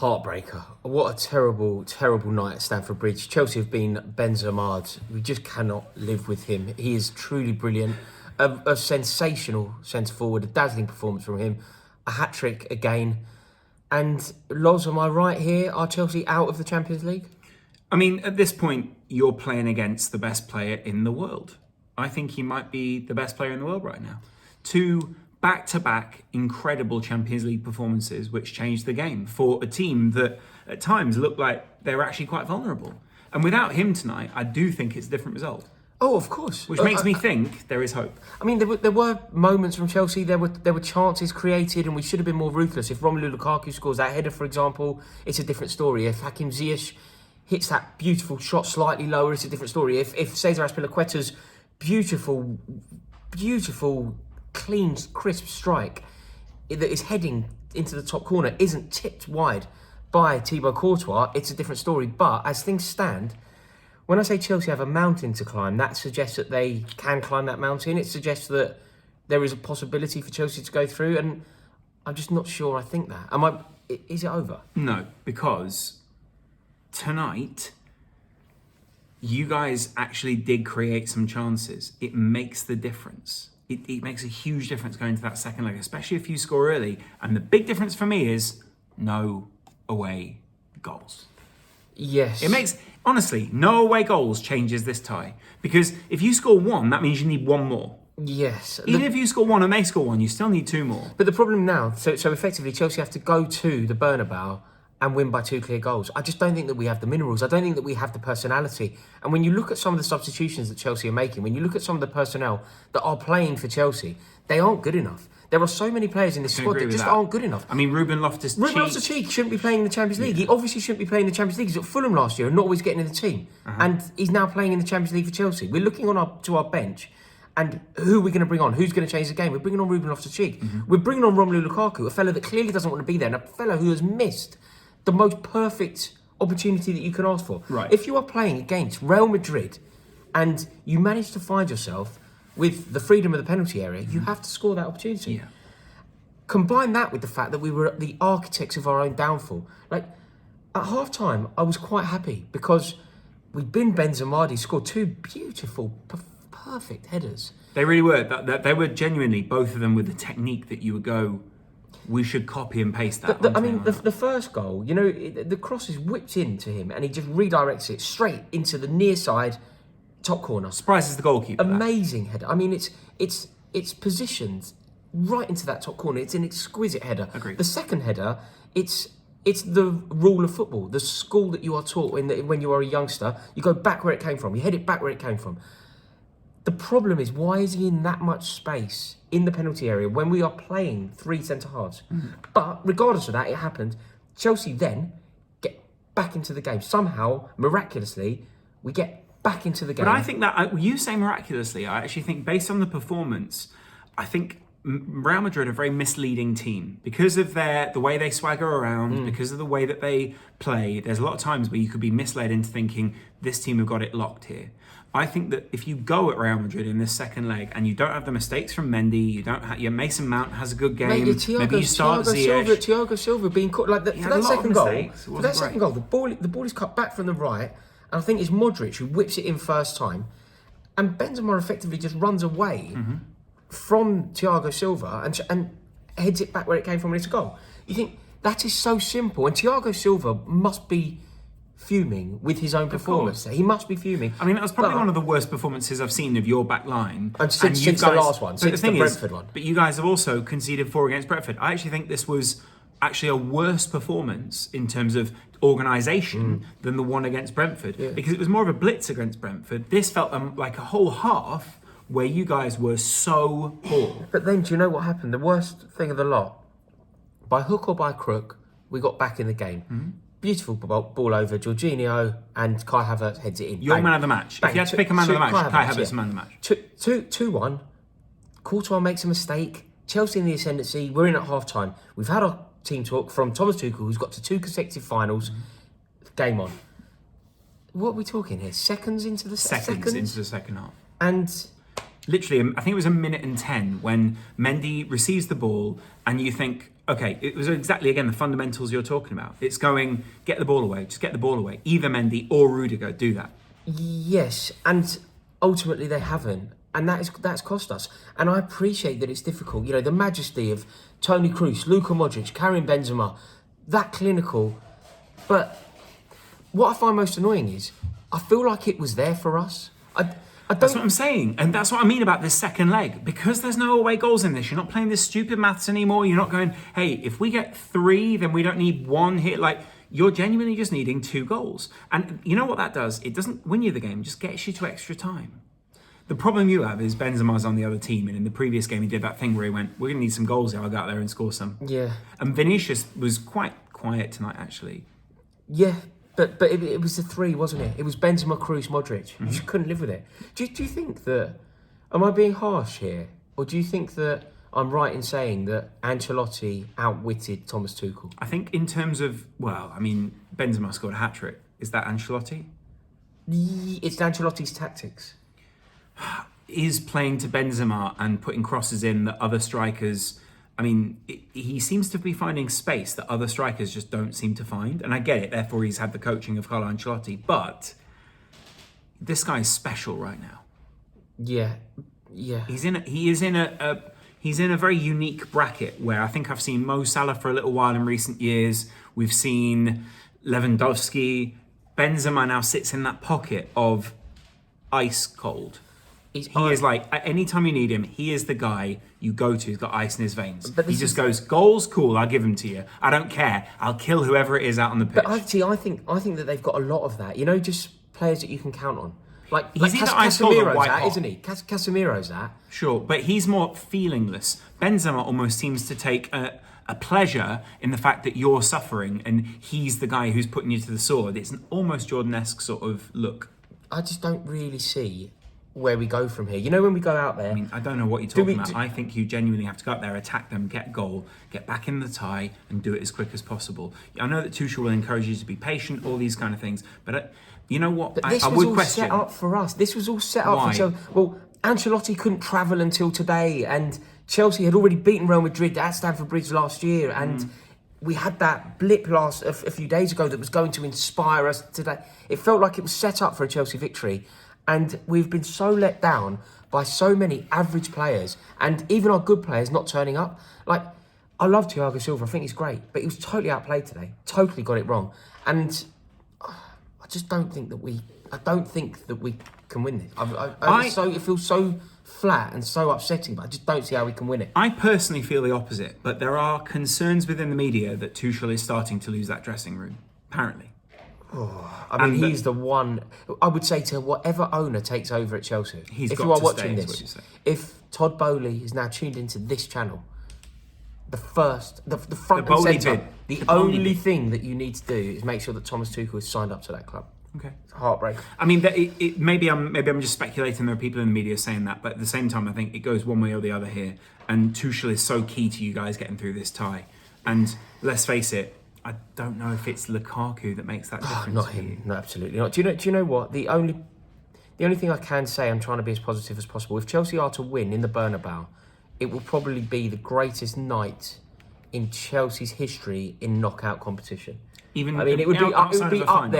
Heartbreaker. What a terrible, terrible night at Stamford Bridge. Chelsea have been Benzema. We just cannot live with him. He is truly brilliant. A sensational centre-forward, a dazzling performance from him. A hat-trick again. And Loz, am I right here? Are Chelsea out of the Champions League? I mean, at this point, you're playing against the best player in the world. I think he might be the best player in the world right now. Two back-to-back incredible Champions League performances which changed the game for a team that at times looked like they were actually quite vulnerable. And without him tonight, I do think it's a different result. Oh, of course. Which makes me think there is hope. I mean, there were moments from Chelsea, there were chances created, and we should have been more ruthless. If Romelu Lukaku scores that header, for example, it's a different story. If Hakim Ziyech hits that beautiful shot slightly lower, it's a different story. If Cesar Azpilicueta's beautiful, clean, crisp strike that is heading into the top corner isn't tipped wide by Thibaut Courtois, it's a different story. But as things stand, when I say Chelsea have a mountain to climb, that suggests that they can climb that mountain. It suggests that there is a possibility for Chelsea to go through, and I'm just not sure I think that. Is it over? No, because tonight you guys actually did create some chances. It makes the difference. It makes a huge difference going to that second leg, especially if you score early. And the big difference for me is no away goals. Yes. It makes, honestly, no away goals changes this tie. Because if you score one, that means you need one more. Yes. Even if you score one and they score one, you still need two more. But the problem now, so effectively Chelsea have to go to the Bernabeu and win by 2 clear goals. I just don't think that we have the minerals. I don't think that we have the personality. And when you look at some of the substitutions that Chelsea are making, when you look at some of the personnel that are playing for Chelsea, they aren't good enough. There are so many players in this squad that just aren't good enough. I mean, Ruben Loftus-Cheek shouldn't be playing in the Champions League. He obviously shouldn't be playing in the Champions League. He was at Fulham last year and not always getting in the team. And he's now playing in the Champions League for Chelsea. We're looking to our bench, and who are we going to bring on? Who's going to change the game? We're bringing on Ruben Loftus-Cheek. We're bringing on Romelu Lukaku, a fella that clearly doesn't want to be there, and a fella who has missed the most perfect opportunity that you can ask for. Right. If you are playing against Real Madrid and you manage to find yourself with the freedom of the penalty area, you have to score that opportunity. Yeah. Combine that with the fact that we were the architects of our own downfall. Like, at half-time, I was quite happy because we'd been Benzema, he scored 2 beautiful, perfect headers. They really were. They were genuinely, both of them, with the technique that you would go, we should copy and paste that. The first goal, the cross is whipped into him and he just redirects it straight into the near side top corner. Surprises the goalkeeper. Amazing header. I mean, it's positioned right into that top corner. It's an exquisite header. Agreed. The second header, it's the rule of football, the school that you are taught when you are a youngster. You go back where it came from. You head it back where it came from. The problem is, why is he in that much space in the penalty area when we are playing 3 centre-halves? But regardless of that, it happened. Chelsea then get back into the game. Somehow, miraculously, we get back into the game. But I think that, you say miraculously, I actually think based on the performance, I think Real Madrid are a very misleading team. Because of the way they swagger around, because of the way that they play, there's a lot of times where you could be misled into thinking, this team have got it locked here. I think that if you go at Real Madrid in this second leg and you don't have the mistakes from Mendy, you don't have your Mason Mount has a good game. Maybe you start Thiago Silva being caught for that second goal. The ball is cut back from the right, and I think it's Modric who whips it in first time, and Benzema effectively just runs away from Thiago Silva and heads it back where it came from, and it's a goal. You think that is so simple, and Thiago Silva must be fuming with his own performance. He must be fuming. I mean, that was probably one of the worst performances I've seen of your back line. And since the last one, since the Brentford one. But you guys have also conceded 4 against Brentford. I actually think this was actually a worse performance in terms of organisation than the one against Brentford. Yeah. Because it was more of a blitz against Brentford. This felt like a whole half where you guys were so poor. But then, do you know what happened? The worst thing of the lot, by hook or by crook, we got back in the game. Beautiful ball over Jorginho, and Kai Havertz heads it in. Your man of the match. If you had to pick a man of the match, Kai Havertz is man of the match. 2-1. Courtois makes a mistake. Chelsea in the ascendancy. We're in at half-time. We've had our team talk from Thomas Tuchel, who's got to 2 consecutive finals. Game on. What are we talking here? Seconds into the second half. And literally, I think it was 1:10 when Mendy receives the ball, and you think, okay, it was exactly, again, the fundamentals you're talking about. It's going, get the ball away, just get the ball away. Either Mendy or Rudiger do that. Yes, and ultimately they haven't. And that's cost us. And I appreciate that it's difficult. You know, the majesty of Toni Kroos, Luka Modric, Karim Benzema, that clinical. But what I find most annoying is I feel like it was there for us. I don't... That's what I'm saying. And that's what I mean about this second leg. Because there's no away goals in this, you're not playing this stupid maths anymore. You're not going, hey, if we get 3, then we don't need 1 hit. Like, you're genuinely just needing 2 goals. And you know what that does? It doesn't win you the game, it just gets you to extra time. The problem you have is Benzema's on the other team, and in the previous game he did that thing where he went, we're going to need some goals here, I'll go out there and score some. Yeah. And Vinicius was quite quiet tonight, actually. Yeah, but it was the 3, wasn't it? It was Benzema, Kroos, Modric. You just couldn't live with it. Do you think that... Am I being harsh here? Or do you think that I'm right in saying that Ancelotti outwitted Thomas Tuchel? I think in terms of... Well, I mean, Benzema scored a hat-trick. Is that Ancelotti? It's Ancelotti's tactics. Is playing to Benzema and putting crosses in that other strikers... I mean, he seems to be finding space that other strikers just don't seem to find. And I get it, therefore he's had the coaching of Carlo Ancelotti. But this guy's special right now. Yeah. He's in a very unique bracket where I think I've seen Mo Salah for a little while in recent years. We've seen Lewandowski. Benzema now sits in that pocket of ice cold. He is like, at any time you need him, he is the guy you go to. He's got ice in his veins. But he just goes, goals, cool, I'll give them to you. I don't care. I'll kill whoever it is out on the pitch. But actually, I think that they've got a lot of that. You know, just players that you can count on. He's either ice cold or white hot, isn't he? Casemiro's that. Sure, but he's more feelingless. Benzema almost seems to take a pleasure in the fact that you're suffering and he's the guy who's putting you to the sword. It's an almost Jordan-esque sort of look. I just don't really see where we go from here. You know, when we go out there... I mean, I don't know what you're talking about. I think you genuinely have to go out there, attack them, get a goal, get back in the tie, and do it as quick as possible. I know that Tuchel will encourage you to be patient, all these kind of things, but you know what? But this was all set up for us. This was all set up for Chelsea. Well, Ancelotti couldn't travel until today, and Chelsea had already beaten Real Madrid at Stamford Bridge last year, and we had that blip a few days ago that was going to inspire us today. It felt like it was set up for a Chelsea victory. And we've been so let down by so many average players and even our good players not turning up. Like, I love Thiago Silva. I think he's great. But he was totally outplayed today. Totally got it wrong. And I just don't think that we can win this. It feels so flat and so upsetting, but I just don't see how we can win it. I personally feel the opposite. But there are concerns within the media that Tuchel is starting to lose that dressing room, apparently. Oh, I mean, he's the one. I would say to whatever owner takes over at Chelsea, if you are watching this, if Todd Bowley is now tuned into this channel, the front and centre, the only thing that you need to do is make sure that Thomas Tuchel is signed up to that club. Okay, it's heartbreaking. I mean, maybe I'm just speculating. There are people in the media saying that, but at the same time, I think it goes one way or the other here. And Tuchel is so key to you guys getting through this tie. And let's face it. I don't know if it's Lukaku that makes that difference. Not him. No, absolutely not. Do you know what? The only thing I can say, I'm trying to be as positive as possible. If Chelsea are to win in the Bernabeu, it will probably be the greatest night in Chelsea's history in knockout competition. It would be up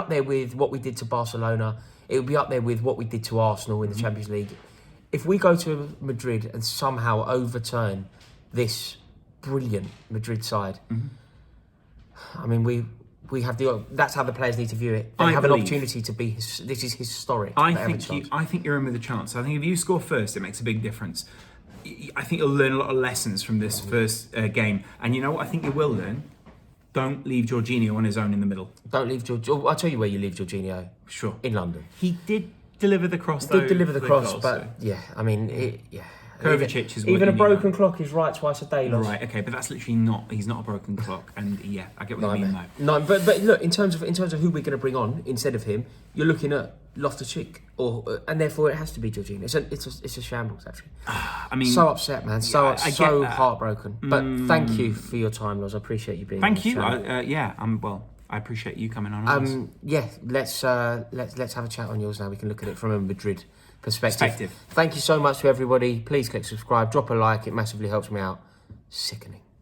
there with what we did to Barcelona. It would be up there with what we did to Arsenal in the Champions League. If we go to Madrid and somehow overturn this brilliant Madrid side. I mean, we have that's how the players need to view it. They have an opportunity to be. This is historic. I think you're in with a chance. I think if you score first, it makes a big difference. I think you'll learn a lot of lessons from this first game. And you know what I think you will learn? Don't leave Jorginho on his own in the middle. Don't leave Jorginho. I'll tell you where you leave Jorginho. Sure. In London. He did deliver the cross, though. Yeah, I mean, Kovacic is even a broken clock is right twice a day. Right, okay, but that's literally not. He's not a broken clock, and yeah, I get what you mean. No, but look, in terms of who we're going to bring on instead of him, you're looking at Loftus-Cheek, and therefore it has to be Jorginho. It's a shambles actually. I mean, so upset, man. So heartbroken. But thank you for your time, Loz. I appreciate you being. Thank you. I appreciate you coming on. Yeah, let's have a chat on yours now. We can look at it from a Madrid perspective. Thank you so much to everybody. Please click subscribe, drop a like. It massively helps me out. Sickening.